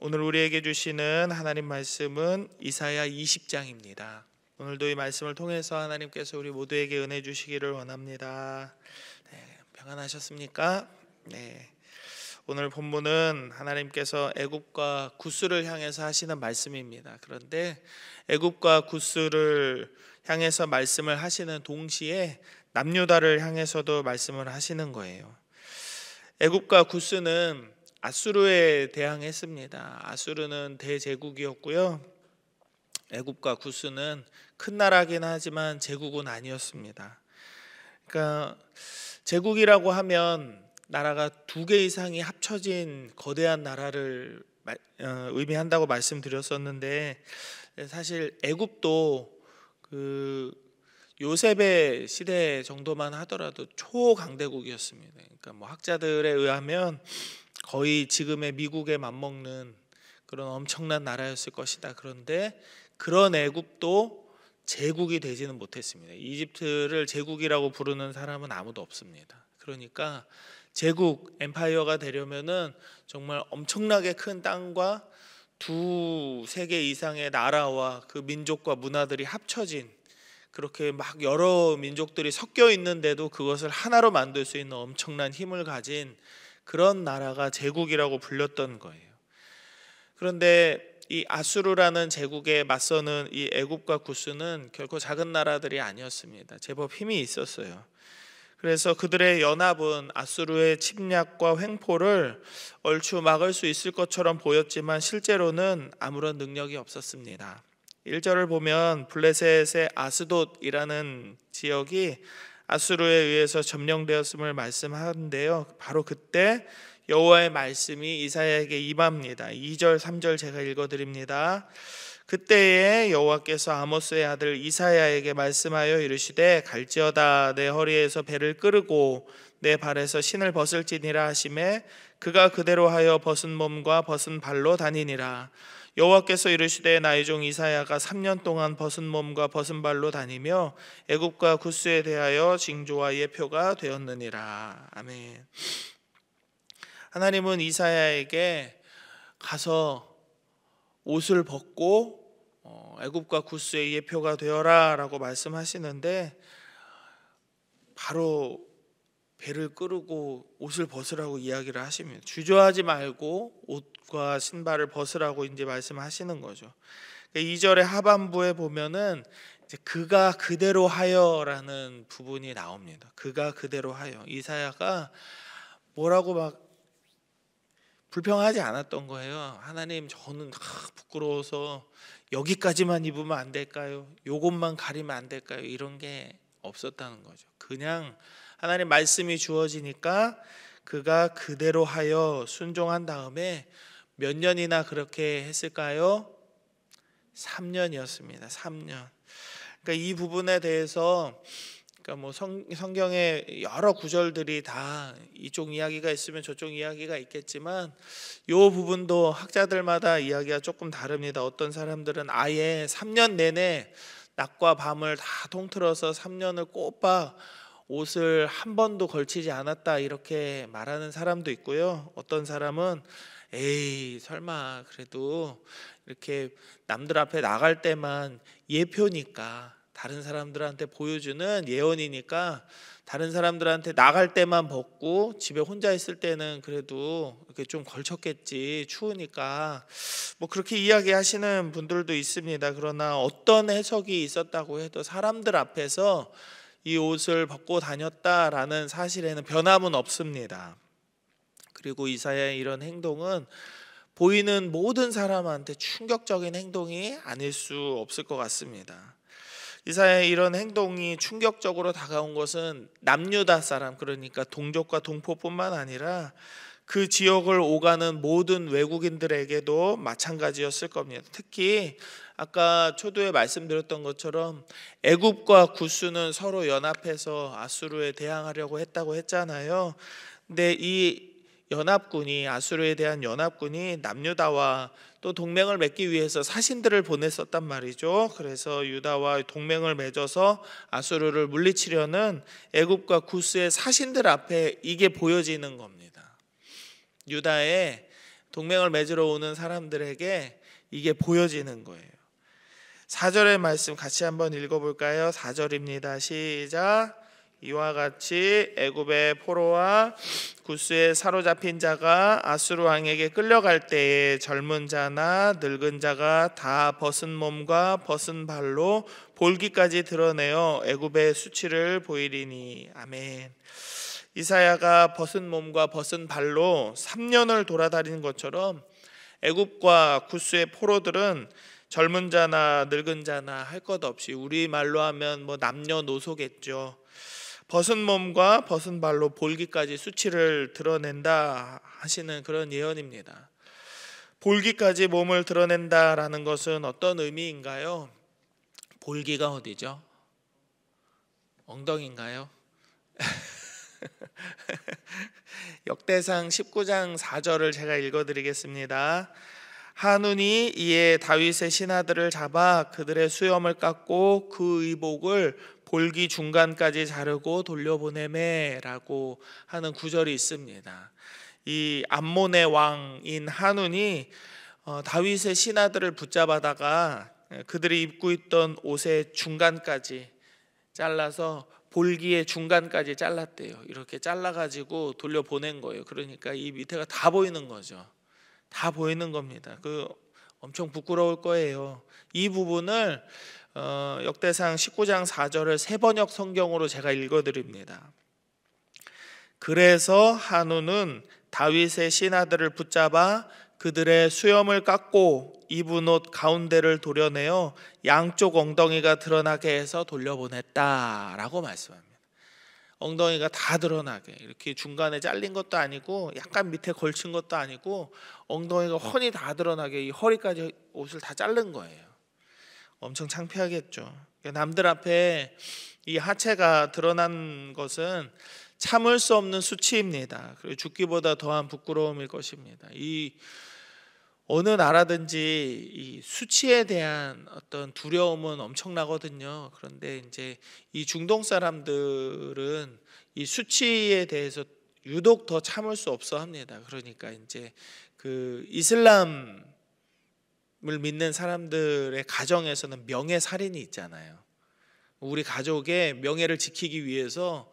오늘 우리에게 주시는 하나님 말씀은 이사야 20장입니다. 오늘도 이 말씀을 통해서 하나님께서 우리 모두에게 은혜 주시기를 원합니다. 평안하셨습니까? 오늘 본문은 하나님께서 애굽과 구스를 향해서 하시는 말씀입니다. 그런데 애굽과 구스를 향해서 말씀을 하시는 동시에 남유다를 향해서도 말씀을 하시는 거예요. 애굽과 구스는 아수르에 대항했습니다. 아수르는 대제국이었고요. 애굽과 구스는 큰 나라긴 하지만 제국은 아니었습니다. 그러니까 제국이라고 하면 나라가 두 개 이상이 합쳐진 거대한 나라를 의미한다고 말씀드렸었는데, 사실 애굽도 요셉의 시대 정도만 하더라도 초강대국이었습니다. 그러니까 학자들에 의하면 거의 지금의 미국에 맞먹는 그런 엄청난 나라였을 것이다. 그런데 그런 애굽도 제국이 되지는 못했습니다. 이집트를 제국이라고 부르는 사람은 아무도 없습니다. 그러니까 제국, 엠파이어가 되려면은 정말 엄청나게 큰 땅과 두세 개 이상의 나라와 그 민족과 문화들이 합쳐진, 그렇게 막 여러 민족들이 섞여 있는데도 그것을 하나로 만들 수 있는 엄청난 힘을 가진 그런 나라가 제국이라고 불렸던 거예요. 그런데 이 아수르라는 제국에 맞서는 이 애굽과 구스는 결코 작은 나라들이 아니었습니다. 제법 힘이 있었어요. 그래서 그들의 연합은 아수르의 침략과 횡포를 얼추 막을 수 있을 것처럼 보였지만 실제로는 아무런 능력이 없었습니다. 1절을 보면 블레셋의 아스돗이라는 지역이 아수르에 의해서 점령되었음을 말씀하는데요. 바로 그때 여호와의 말씀이 이사야에게 임합니다. 2절 3절 제가 읽어드립니다. 그때에 여호와께서 아모스의 아들 이사야에게 말씀하여 이르시되 갈지어다 내 허리에서 배를 끄르고 내 발에서 신을 벗을지니라 하시매 그가 그대로 하여 벗은 몸과 벗은 발로 다니니라. 여호와께서 이르시되 나의 종 이사야가 3년 동안 벗은 몸과 벗은 발로 다니며 애굽과 구스에 대하여 징조와 예표가 되었느니라. 아멘. 하나님은 이사야에게 가서 옷을 벗고 애굽과 구스의 예표가 되어라 라고 말씀하시는데, 바로 배를 끄르고 옷을 벗으라고 이야기를 하십니다. 주저하지 말고 옷과 신발을 벗으라고 이제 말씀하시는 거죠. 2절의 하반부에 보면은 이제 그가 그대로 하여라는 부분이 나옵니다. 그가 그대로 하여. 이사야가 뭐라고 막 불평하지 않았던 거예요. 하나님, 저는 부끄러워서 여기까지만 입으면 안 될까요? 요것만 가리면 안 될까요? 이런 게 없었다는 거죠. 그냥 하나님 말씀이 주어지니까 그가 그대로 하여 순종한 다음에 몇 년이나 그렇게 했을까요? 3년이었습니다. 3년. 그러니까 이 부분에 대해서 성경의 여러 구절들이 다 이쪽 이야기가 있으면 저쪽 이야기가 있겠지만 이 부분도 학자들마다 이야기가 조금 다릅니다. 어떤 사람들은 아예 3년 내내 낮과 밤을 다 통틀어서 3년을 꼬박 옷을 한 번도 걸치지 않았다 이렇게 말하는 사람도 있고요. 어떤 사람은 에이 설마 그래도 이렇게 남들 앞에 나갈 때만 예표니까, 다른 사람들한테 보여주는 예언이니까 다른 사람들한테 나갈 때만 벗고 집에 혼자 있을 때는 그래도 이렇게 좀 걸쳤겠지, 추우니까, 그렇게 이야기하시는 분들도 있습니다. 그러나 어떤 해석이 있었다고 해도 사람들 앞에서 이 옷을 벗고 다녔다라는 사실에는 변함은 없습니다. 그리고 이사야의 이런 행동은 보이는 모든 사람한테 충격적인 행동이 아닐 수 없을 것 같습니다. 이사야의 이런 행동이 충격적으로 다가온 것은 남유다 사람, 그러니까 동족과 동포뿐만 아니라 그 지역을 오가는 모든 외국인들에게도 마찬가지였을 겁니다. 특히 아까 초두에 말씀드렸던 것처럼 애굽과 구스는 서로 연합해서 아수르에 대항하려고 했다고 했잖아요. 근데 이 연합군이, 아수르에 대한 연합군이 남유다와 또 동맹을 맺기 위해서 사신들을 보냈었단 말이죠. 그래서 유다와 동맹을 맺어서 아수르를 물리치려는 애굽과 구스의 사신들 앞에 이게 보여지는 겁니다. 유다의 동맹을 맺으러 오는 사람들에게 이게 보여지는 거예요. 4절의 말씀 같이 한번 읽어볼까요? 4절입니다. 시작. 이와 같이 애굽의 포로와 구스에 사로잡힌 자가 아수르 왕에게 끌려갈 때에 젊은 자나 늙은 자가 다 벗은 몸과 벗은 발로 볼기까지 드러내어 애굽의 수치를 보이리니. 아멘. 이사야가 벗은 몸과 벗은 발로 3년을 돌아다니는 것처럼 애굽과 구스의 포로들은 젊은 자나 늙은 자나 할 것 없이, 우리말로 하면 뭐 남녀노소겠죠. 벗은 몸과 벗은 발로 볼기까지 수치를 드러낸다 하시는 그런 예언입니다. 볼기까지 몸을 드러낸다라는 것은 어떤 의미인가요? 볼기가 어디죠? 엉덩이인가요? 역대상 19장 4절을 제가 읽어드리겠습니다. 한운이 이에 다윗의 신하들을 잡아 그들의 수염을 깎고 그 의복을 볼기 중간까지 자르고 돌려보내매 라고 하는 구절이 있습니다. 이 암몬의 왕인 한운이 다윗의 신하들을 붙잡아다가 그들이 입고 있던 옷의 중간까지 잘라서 볼기의 중간까지 잘랐대요. 이렇게 잘라가지고 돌려보낸 거예요. 그러니까 이 밑에가 다 보이는 거죠. 다 보이는 겁니다. 엄청 부끄러울 거예요. 이 부분을 역대상 19장 4절을 세번역 성경으로 제가 읽어드립니다. 그래서 한운은 다윗의 신하들을 붙잡아 그들의 수염을 깎고 입은 옷 가운데를 도려내어 양쪽 엉덩이가 드러나게 해서 돌려보냈다라고 말씀합니다. 엉덩이가 다 드러나게, 이렇게 중간에 잘린 것도 아니고 약간 밑에 걸친 것도 아니고 엉덩이가 훤히 다 드러나게 이 허리까지 옷을 다 자른 거예요. 엄청 창피하겠죠. 남들 앞에 이 하체가 드러난 것은 참을 수 없는 수치입니다. 그리고 죽기보다 더한 부끄러움일 것입니다. 이 어느 나라든지 이 수치에 대한 어떤 두려움은 엄청나거든요. 그런데 이제 이 중동 사람들은 이 수치에 대해서 유독 더 참을 수 없어 합니다. 그러니까 이제 그 이슬람을 믿는 사람들의 가정에서는 명예살인이 있잖아요. 우리 가족의 명예를 지키기 위해서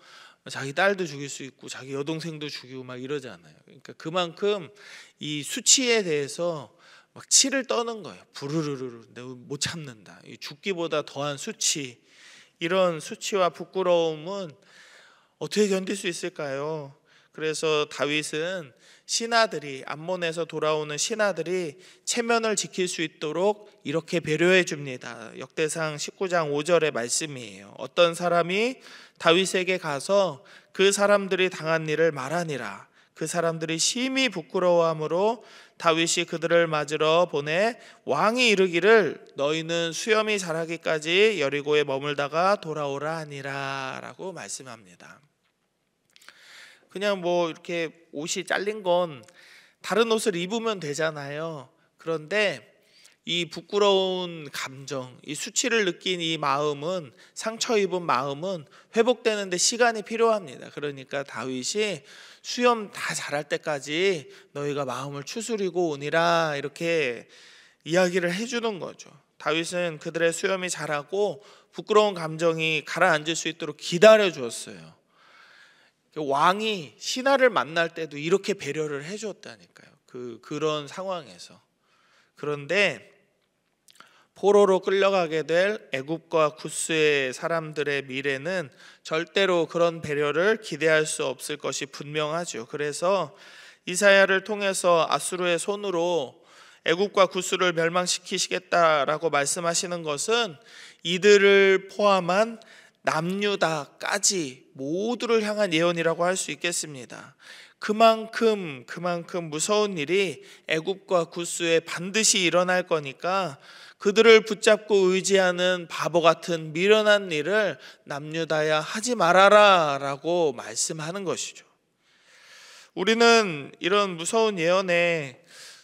자기 딸도 죽일 수 있고 자기 여동생도 죽이고 막 이러잖아요. 그러니까 그만큼 이 수치에 대해서 막 치를 떠는 거예요. 부르르르 내가 못 참는다. 이 죽기보다 더한 수치, 이런 수치와 부끄러움은 어떻게 견딜 수 있을까요? 그래서 다윗은 신하들이, 암몬에서 돌아오는 신하들이 체면을 지킬 수 있도록 이렇게 배려해 줍니다. 역대상 19장 5절의 말씀이에요. 어떤 사람이 다윗에게 가서 그 사람들이 당한 일을 말하니라. 그 사람들이 심히 부끄러워하므로 다윗이 그들을 맞으러 보내 왕이 이르기를 너희는 수염이 자라기까지 여리고에 머물다가 돌아오라 하니라 라고 말씀합니다. 그냥 뭐 이렇게 옷이 잘린 건 다른 옷을 입으면 되잖아요. 그런데 이 부끄러운 감정, 이 수치를 느낀 이 마음은, 상처 입은 마음은 회복되는데 시간이 필요합니다. 그러니까 다윗이 수염 다 자랄 때까지 너희가 마음을 추스리고 오니라 이렇게 이야기를 해주는 거죠. 다윗은 그들의 수염이 자라고 부끄러운 감정이 가라앉을 수 있도록 기다려 주었어요. 왕이 신하를 만날 때도 이렇게 배려를 해줬다니까요. 그런 상황에서. 그런데 포로로 끌려가게 될 애굽과 구스의 사람들의 미래는 절대로 그런 배려를 기대할 수 없을 것이 분명하죠. 그래서 이사야를 통해서 아수르의 손으로 애굽과 구스를 멸망시키시겠다라고 말씀하시는 것은 이들을 포함한 남유다까지 모두를 향한 예언이라고 할 수 있겠습니다. 그만큼 무서운 일이 애굽과 구스에 반드시 일어날 거니까 그들을 붙잡고 의지하는 바보 같은 미련한 일을 남유다야 하지 말아라 라고 말씀하는 것이죠. 우리는 이런 무서운 예언에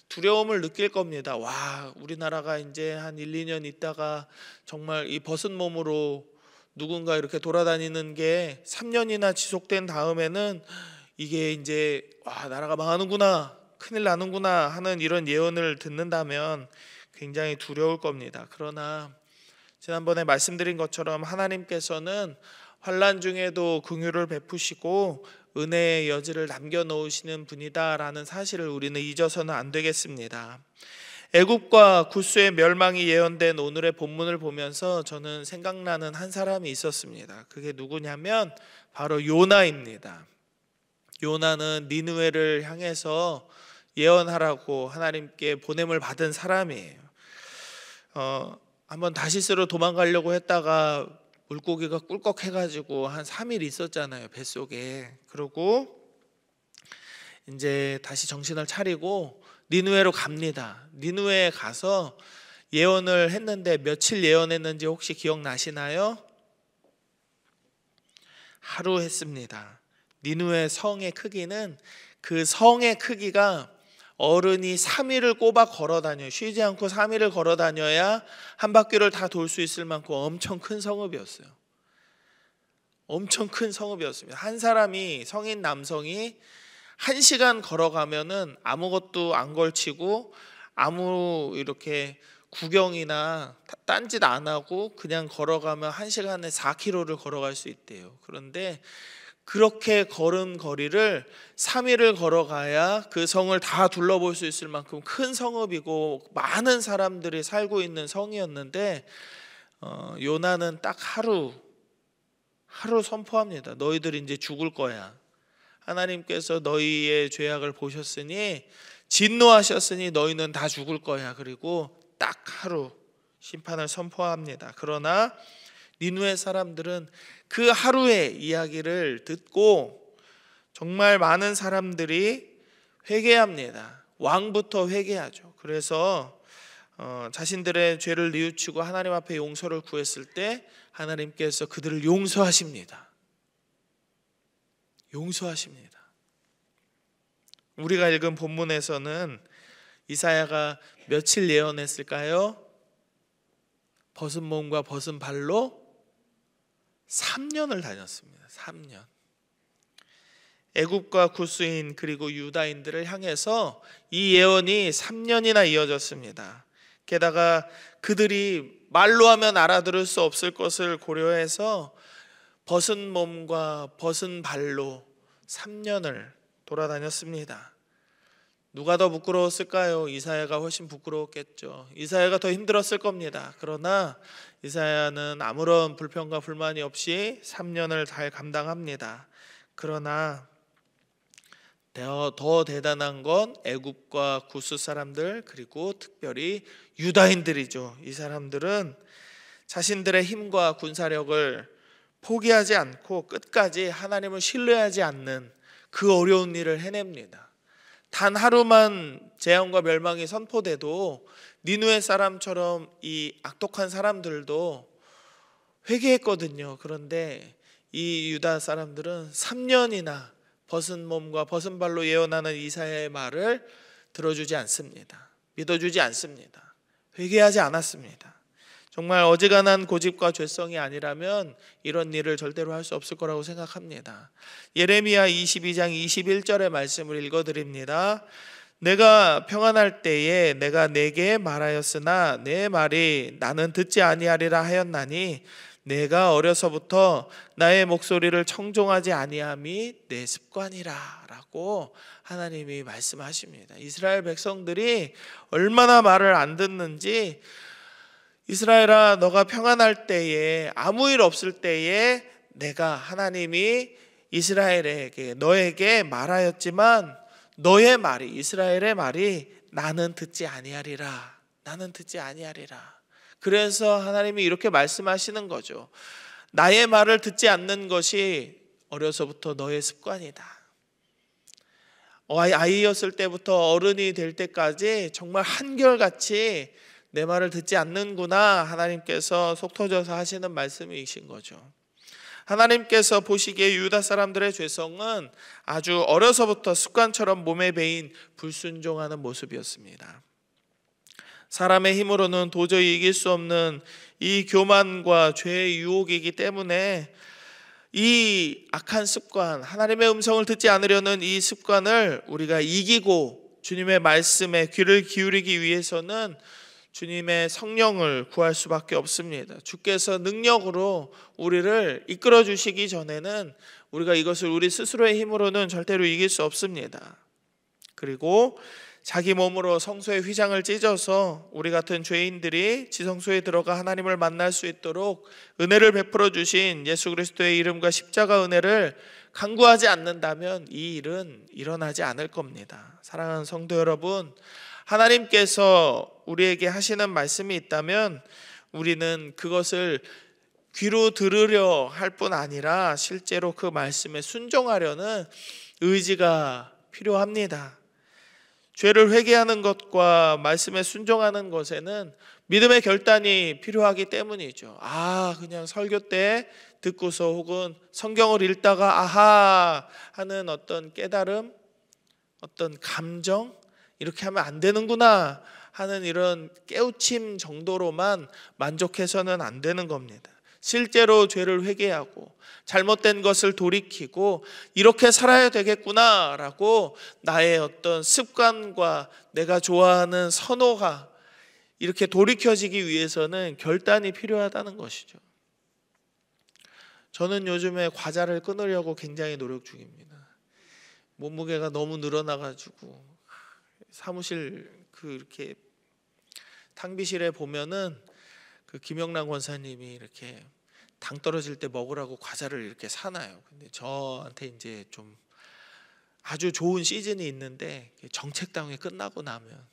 두려움을 느낄 겁니다. 와, 우리나라가 이제 한 1, 2년 있다가 정말 이 벗은 몸으로 누군가 이렇게 돌아다니는 게 3년이나 지속된 다음에는 이게 이제 와, 나라가 망하는구나, 큰일 나는구나 하는 이런 예언을 듣는다면 굉장히 두려울 겁니다. 그러나 지난번에 말씀드린 것처럼 하나님께서는 환난 중에도 긍휼을 베푸시고 은혜의 여지를 남겨놓으시는 분이다라는 사실을 우리는 잊어서는 안 되겠습니다. 애굽과 구스의 멸망이 예언된 오늘의 본문을 보면서 저는 생각나는 한 사람이 있었습니다. 그게 누구냐면 바로 요나입니다. 요나는 니느웨를 향해서 예언하라고 하나님께 보냄을 받은 사람이에요. 한번 다시스로 도망가려고 했다가 물고기가 꿀꺽해가지고 한 3일 있었잖아요, 뱃속에. 그러고 이제 다시 정신을 차리고 니느웨로 갑니다. 니느웨에 가서 예언을 했는데 며칠 예언했는지 혹시 기억나시나요? 하루 했습니다. 니느웨 성의 크기는 그 성의 크기가 어른이 3일을 꼬박 걸어다녀요. 쉬지 않고 3일을 걸어다녀야 한 바퀴를 다 돌 수 있을 만큼 엄청 큰 성읍이었어요. 엄청 큰 성읍이었습니다. 한 사람이, 성인 남성이 1시간 걸어가면은 아무것도 안 걸치고 아무 이렇게 구경이나 딴짓 안 하고 그냥 걸어가면 1시간에 4km를 걸어갈 수 있대요. 그런데 그렇게 걸은 거리를 3일을 걸어가야 그 성을 다 둘러볼 수 있을 만큼 큰 성읍이고 많은 사람들이 살고 있는 성이었는데 요나는 딱 하루 선포합니다. 너희들이 이제 죽을 거야. 하나님께서 너희의 죄악을 보셨으니 진노하셨으니 너희는 다 죽을 거야. 그리고 딱 하루 심판을 선포합니다. 그러나 니느웨 사람들은 그 하루의 이야기를 듣고 정말 많은 사람들이 회개합니다. 왕부터 회개하죠. 그래서 자신들의 죄를 뉘우치고 하나님 앞에 용서를 구했을 때 하나님께서 그들을 용서하십니다. 용서하십니다. 우리가 읽은 본문에서는 이사야가 며칠 예언했을까요? 벗은 몸과 벗은 발로 3년을 다녔습니다. 3년. 애굽과 구스인 그리고 유다인들을 향해서 이 예언이 3년이나 이어졌습니다. 게다가 그들이 말로 하면 알아들을 수 없을 것을 고려해서 벗은 몸과 벗은 발로 3년을 돌아다녔습니다. 누가 더 부끄러웠을까요? 이사야가 훨씬 부끄러웠겠죠. 이사야가 더 힘들었을 겁니다. 그러나 이사야는 아무런 불평과 불만이 없이 3년을 잘 감당합니다. 그러나 더 대단한 건 애굽과 구스 사람들 그리고 특별히 유다인들이죠. 이 사람들은 자신들의 힘과 군사력을 포기하지 않고 끝까지 하나님을 신뢰하지 않는 그 어려운 일을 해냅니다. 단 하루만 재앙과 멸망이 선포돼도 니느웨 사람처럼 이 악독한 사람들도 회개했거든요. 그런데 이 유다 사람들은 3년이나 벗은 몸과 벗은 발로 예언하는 이사야의 말을 들어주지 않습니다. 믿어주지 않습니다. 회개하지 않았습니다. 정말 어지간한 고집과 죄성이 아니라면 이런 일을 절대로 할 수 없을 거라고 생각합니다. 예레미야 22장 21절의 말씀을 읽어드립니다. 내가 평안할 때에 내가 내게 말하였으나 내 말이 나는 듣지 아니하리라 하였나니 내가 어려서부터 나의 목소리를 청종하지 아니함이 내 습관이라 라고 하나님이 말씀하십니다. 이스라엘 백성들이 얼마나 말을 안 듣는지, 이스라엘아 너가 평안할 때에 아무 일 없을 때에 내가 하나님이 이스라엘에게 너에게 말하였지만 너의 말이, 이스라엘의 말이 나는 듣지 아니하리라. 나는 듣지 아니하리라. 그래서 하나님이 이렇게 말씀하시는 거죠. 나의 말을 듣지 않는 것이 어려서부터 너의 습관이다. 아이였을 때부터 어른이 될 때까지 정말 한결같이 내 말을 듣지 않는구나. 하나님께서 속 터져서 하시는 말씀이신 거죠. 하나님께서 보시기에 유다 사람들의 죄성은 아주 어려서부터 습관처럼 몸에 배인 불순종하는 모습이었습니다. 사람의 힘으로는 도저히 이길 수 없는 이 교만과 죄의 유혹이기 때문에 이 악한 습관, 하나님의 음성을 듣지 않으려는 이 습관을 우리가 이기고 주님의 말씀에 귀를 기울이기 위해서는 주님의 성령을 구할 수밖에 없습니다. 주께서 능력으로 우리를 이끌어 주시기 전에는 우리가 이것을 우리 스스로의 힘으로는 절대로 이길 수 없습니다. 그리고 자기 몸으로 성소의 휘장을 찢어서 우리 같은 죄인들이 지성소에 들어가 하나님을 만날 수 있도록 은혜를 베풀어 주신 예수 그리스도의 이름과 십자가 은혜를 간구하지 않는다면 이 일은 일어나지 않을 겁니다. 사랑하는 성도 여러분, 하나님께서 우리에게 하시는 말씀이 있다면 우리는 그것을 귀로 들으려 할 뿐 아니라 실제로 그 말씀에 순종하려는 의지가 필요합니다. 죄를 회개하는 것과 말씀에 순종하는 것에는 믿음의 결단이 필요하기 때문이죠. 그냥 설교 때 듣고서 혹은 성경을 읽다가 아하 하는 어떤 깨달음, 어떤 감정, 이렇게 하면 안 되는구나 하는 이런 깨우침 정도로만 만족해서는 안 되는 겁니다. 실제로 죄를 회개하고 잘못된 것을 돌이키고 이렇게 살아야 되겠구나라고 나의 어떤 습관과 내가 좋아하는 선호가 이렇게 돌이켜지기 위해서는 결단이 필요하다는 것이죠. 저는 요즘에 과자를 끊으려고 굉장히 노력 중입니다. 몸무게가 너무 늘어나가지고 사무실 이렇게 탕비실에 보면은 그 김영란 권사님이 이렇게 당 떨어질 때 먹으라고 과자를 이렇게 사놔요. 근데 저한테 이제 좀 아주 좋은 시즌이 있는데 정책당회 끝나고 나면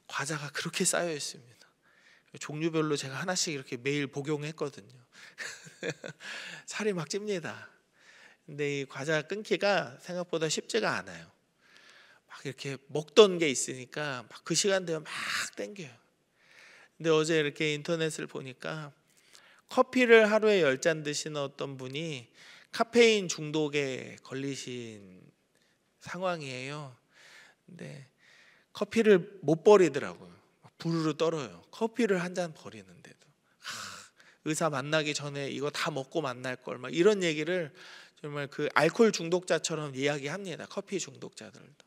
과자가 그렇게 쌓여 있습니다. 종류별로 제가 하나씩 이렇게 매일 복용했거든요. 살이 막 찝니다. 근데 이 과자 끊기가 생각보다 쉽지가 않아요. 막 이렇게 먹던 게 있으니까 막 그 시간 되면 막 땡겨요. 근데 어제 이렇게 인터넷을 보니까 커피를 하루에 10잔 드시는 어떤 분이 카페인 중독에 걸리신 상황이에요. 근데 커피를 못 버리더라고요. 부르르 떨어요. 커피를 한 잔 버리는데도 의사 만나기 전에 이거 다 먹고 만날 걸 막 이런 얘기를 정말 그 알코올 중독자처럼 이야기합니다. 커피 중독자들도.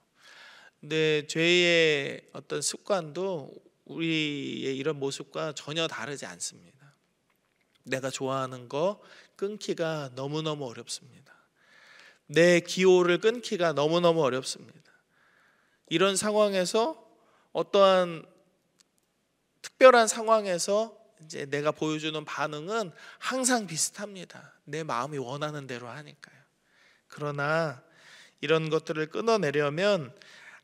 근데 죄의 어떤 습관도 우리의 이런 모습과 전혀 다르지 않습니다. 내가 좋아하는 거 끊기가 너무너무 어렵습니다. 내 기호를 끊기가 너무너무 어렵습니다. 이런 상황에서 어떠한 특별한 상황에서 이제 내가 보여주는 반응은 항상 비슷합니다. 내 마음이 원하는 대로 하니까요. 그러나 이런 것들을 끊어내려면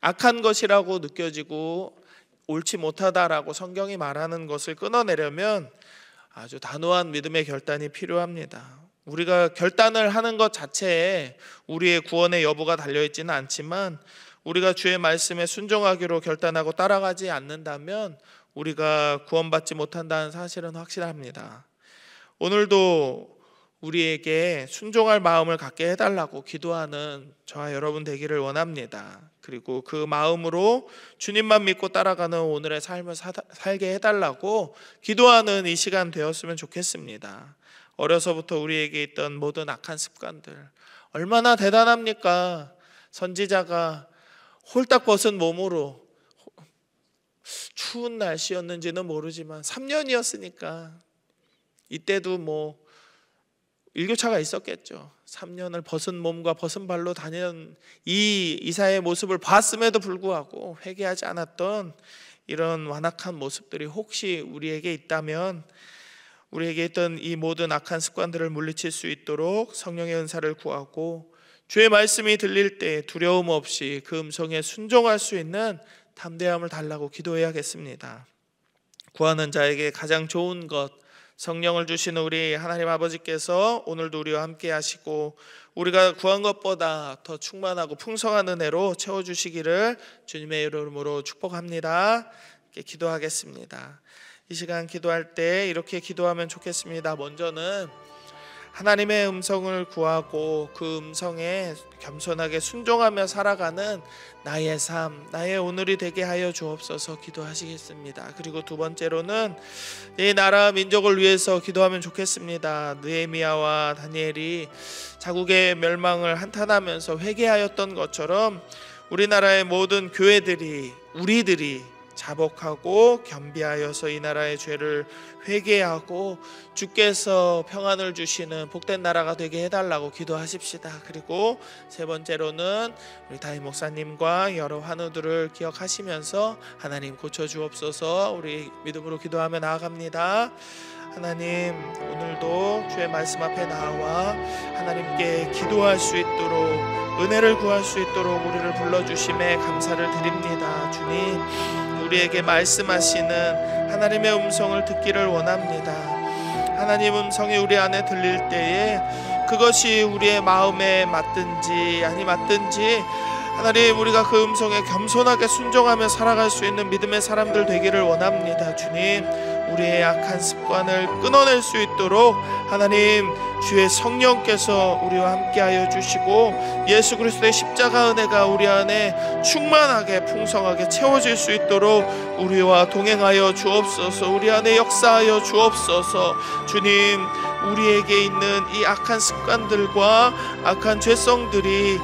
악한 것이라고 느껴지고 옳지 못하다라고 성경이 말하는 것을 끊어내려면 아주 단호한 믿음의 결단이 필요합니다. 우리가 결단을 하는 것 자체에 우리의 구원의 여부가 달려있지는 않지만 우리가 주의 말씀에 순종하기로 결단하고 따라가지 않는다면 우리가 구원받지 못한다는 사실은 확실합니다. 오늘도 우리에게 순종할 마음을 갖게 해달라고 기도하는 저와 여러분 되기를 원합니다. 그리고 그 마음으로 주님만 믿고 따라가는 오늘의 삶을 살게 해달라고 기도하는 이 시간 되었으면 좋겠습니다. 어려서부터 우리에게 있던 모든 악한 습관들 얼마나 대단합니까? 선지자가 홀딱 벗은 몸으로 추운 날씨였는지는 모르지만 3년이었으니까 이때도 뭐 일교차가 있었겠죠. 3년을 벗은 몸과 벗은 발로 다니는 이 이사의 모습을 봤음에도 불구하고 회개하지 않았던 이런 완악한 모습들이 혹시 우리에게 있다면 우리에게 있던 이 모든 악한 습관들을 물리칠 수 있도록 성령의 은사를 구하고 주의 말씀이 들릴 때 두려움 없이 그 음성에 순종할 수 있는 담대함을 달라고 기도해야겠습니다. 구하는 자에게 가장 좋은 것 성령을 주시는 우리 하나님 아버지께서 오늘도 우리와 함께 하시고 우리가 구한 것보다 더 충만하고 풍성한 은혜로 채워주시기를 주님의 이름으로 축복합니다. 이렇게 기도하겠습니다. 이 시간 기도할 때 이렇게 기도하면 좋겠습니다. 먼저는 하나님의 음성을 구하고 그 음성에 겸손하게 순종하며 살아가는 나의 삶, 나의 오늘이 되게 하여 주옵소서 기도하시겠습니다. 그리고 두 번째로는 이 나라 민족을 위해서 기도하면 좋겠습니다. 느헤미야와 다니엘이 자국의 멸망을 한탄하면서 회개하였던 것처럼 우리나라의 모든 교회들이 우리들이 자복하고 겸비하여서 이 나라의 죄를 회개하고 주께서 평안을 주시는 복된 나라가 되게 해달라고 기도하십시다. 그리고 세 번째로는 우리 다임 목사님과 여러 환우들을 기억하시면서 하나님 고쳐주옵소서. 우리 믿음으로 기도하며 나아갑니다. 하나님, 오늘도 주의 말씀 앞에 나와 하나님께 기도할 수 있도록, 은혜를 구할 수 있도록 우리를 불러주심에 감사를 드립니다. 주님, 우리에게 말씀하시는 하나님의 음성을 듣기를 원합니다. 하나님 음성이 우리 안에 들릴 때에 그것이 우리의 마음에 맞든지 아니 맞든지 하나님, 우리가 그 음성에 겸손하게 순종하며 살아갈 수 있는 믿음의 사람들 되기를 원합니다. 주님, 우리의 악한 습관을 끊어낼 수 있도록 하나님, 주의 성령께서 우리와 함께하여 주시고 예수 그리스도의 십자가 은혜가 우리 안에 충만하게 풍성하게 채워질 수 있도록 우리와 동행하여 주옵소서. 우리 안에 역사하여 주옵소서. 주님, 우리에게 있는 이 악한 습관들과 악한 죄성들이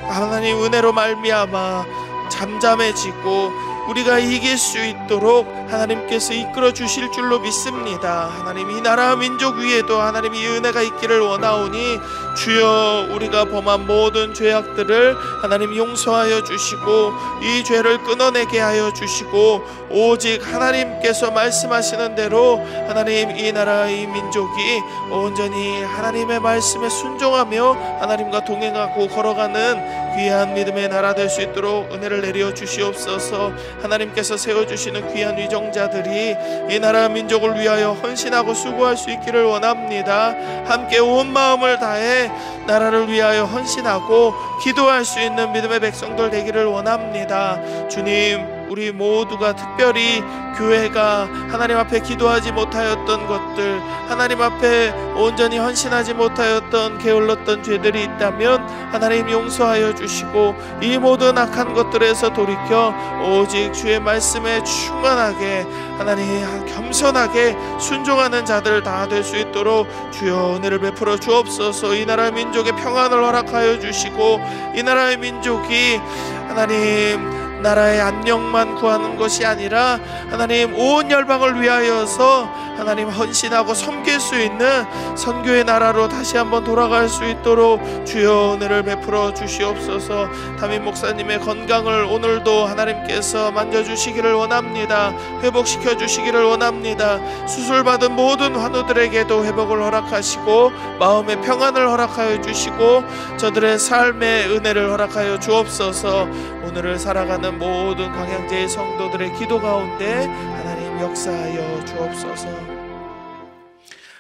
하나님 은혜로 말미암아 잠잠해지고 우리가 이길 수 있도록 하나님께서 이끌어 주실 줄로 믿습니다. 하나님, 이 나라 민족 위에도 하나님 이 은혜가 있기를 원하오니 주여, 우리가 범한 모든 죄악들을 하나님 용서하여 주시고 이 죄를 끊어내게 하여 주시고 오직 하나님께서 말씀하시는 대로 하나님, 이 나라 이 민족이 온전히 하나님의 말씀에 순종하며 하나님과 동행하고 걸어가는 귀한 믿음의 나라 될 수 있도록 은혜를 내려 주시옵소서. 하나님께서 세워주시는 귀한 위정자들이 이 나라 민족을 위하여 헌신하고 수고할 수 있기를 원합니다. 함께 온 마음을 다해 나라를 위하여 헌신하고 기도할 수 있는 믿음의 백성들 되기를 원합니다. 주님, 우리 모두가 특별히 교회가 하나님 앞에 기도하지 못하였던 것들, 하나님 앞에 온전히 헌신하지 못하였던 게을렀던 죄들이 있다면 하나님 용서하여 주시고 이 모든 악한 것들에서 돌이켜 오직 주의 말씀에 충만하게 하나님 겸손하게 순종하는 자들 다 될 수 있도록 주여 은혜를 베풀어 주옵소서. 이 나라 민족의 평안을 허락하여 주시고 이 나라의 민족이 하나님 나라의 안녕만 구하는 것이 아니라 하나님 온 열방을 위하여서 하나님 헌신하고 섬길 수 있는 선교의 나라로 다시 한번 돌아갈 수 있도록 주여 은혜를 베풀어 주시옵소서. 담임 목사님의 건강을 오늘도 하나님께서 만져주시기를 원합니다. 회복시켜 주시기를 원합니다. 수술받은 모든 환우들에게도 회복을 허락하시고 마음의 평안을 허락하여 주시고 저들의 삶의 은혜를 허락하여 주옵소서. 오늘을 살아가는 모든 광양제의 성도들의 기도 가운데 하나님 역사하여 주옵소서.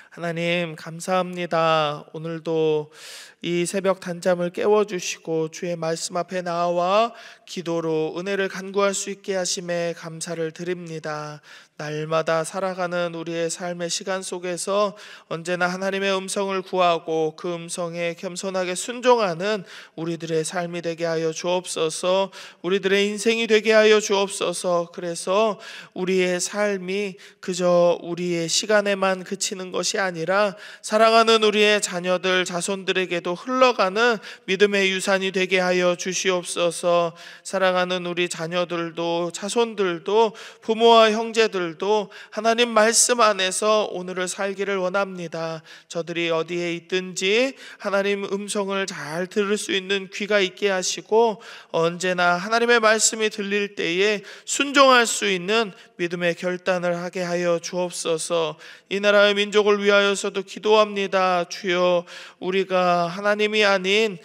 하나님 감사합니다. 오늘도 이 새벽 단잠을 깨워주시고 주의 말씀 앞에 나와 기도로 은혜를 간구할 수 있게 하심에 감사를 드립니다. 날마다 살아가는 우리의 삶의 시간 속에서 언제나 하나님의 음성을 구하고 그 음성에 겸손하게 순종하는 우리들의 삶이 되게 하여 주옵소서. 우리들의 인생이 되게 하여 주옵소서. 그래서 우리의 삶이 그저 우리의 시간에만 그치는 것이 아니라 사랑하는 우리의 자녀들 자손들에게도 흘러가는 믿음의 유산이 되게 하여 주시옵소서. 사랑하는 우리 자녀들도 자손들도 부모와 형제들도 하나님 말씀 안에서 오늘을 살기를 원합니다. 저들이 어디에 있든지 하나님 음성을 잘 들을 수 있는 귀가 있게 하시고 언제나 하나님의 말씀이 들릴 때에 순종할 수 있는 믿음의 결단을 하게 하여 주옵소서. 이 나라의 민족을 위하여서도 기도합니다. 주여, 우리가 하나님이 아닌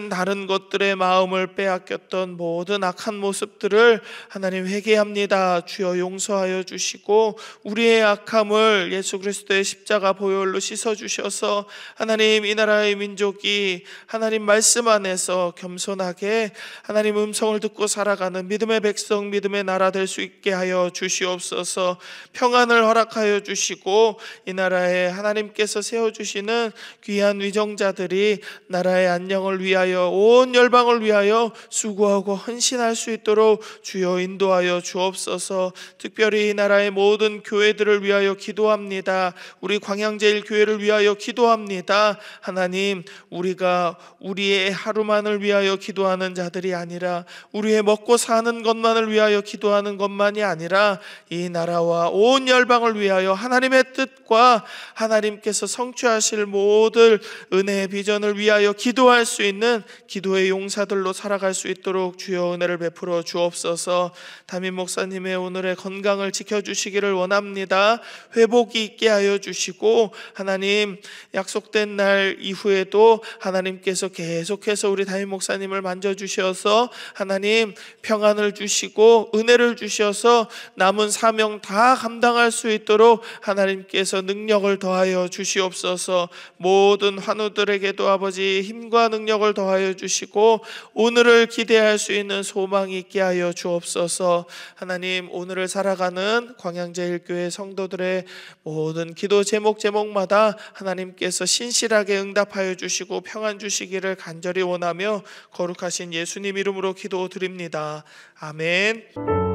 다른 것들의 마음을 빼앗겼던 모든 악한 모습들을 하나님 회개합니다. 주여 용서하여 주시고 우리의 악함을 예수 그리스도의 십자가 보혈로 씻어주셔서 하나님 이 나라의 민족이 하나님 말씀 안에서 겸손하게 하나님 음성을 듣고 살아가는 믿음의 백성 믿음의 나라 될 수 있게 하여 주시옵소서. 평안을 허락하여 주시고 이 나라에 하나님께서 세워주시는 귀한 위정자들이 나라의 나라의 안녕을 위하여 온 열방을 위하여 수고하고 헌신할 수 있도록 주여 인도하여 주옵소서. 특별히 이 나라의 모든 교회들을 위하여 기도합니다. 우리 광양제일교회를 위하여 기도합니다. 하나님, 우리가 우리의 하루만을 위하여 기도하는 자들이 아니라 우리의 먹고 사는 것만을 위하여 기도하는 것만이 아니라 이 나라와 온 열방을 위하여 하나님의 뜻과 하나님께서 성취하실 모든 은혜의 비전을 위하여 기도할 수 있는 기도의 용사들로 살아갈 수 있도록 주여 은혜를 베풀어 주옵소서. 담임 목사님의 오늘의 건강을 지켜주시기를 원합니다. 회복이 있게 하여 주시고 하나님, 약속된 날 이후에도 하나님께서 계속해서 우리 담임 목사님을 만져주셔서 하나님 평안을 주시고 은혜를 주셔서 남은 사명 다 감당할 수 있도록 하나님께서 능력을 더하여 주시옵소서. 모든 환우들에게도 아버지 힘과 능력을 더하여 주시고 오늘을 기대할 수 있는 소망이 있게 하여 주옵소서. 하나님, 오늘을 살아가는 광양제일교회 성도들의 모든 기도 제목마다 하나님께서 신실하게 응답하여 주시고 평안 주시기를 간절히 원하며 거룩하신 예수님 이름으로 기도드립니다. 아멘.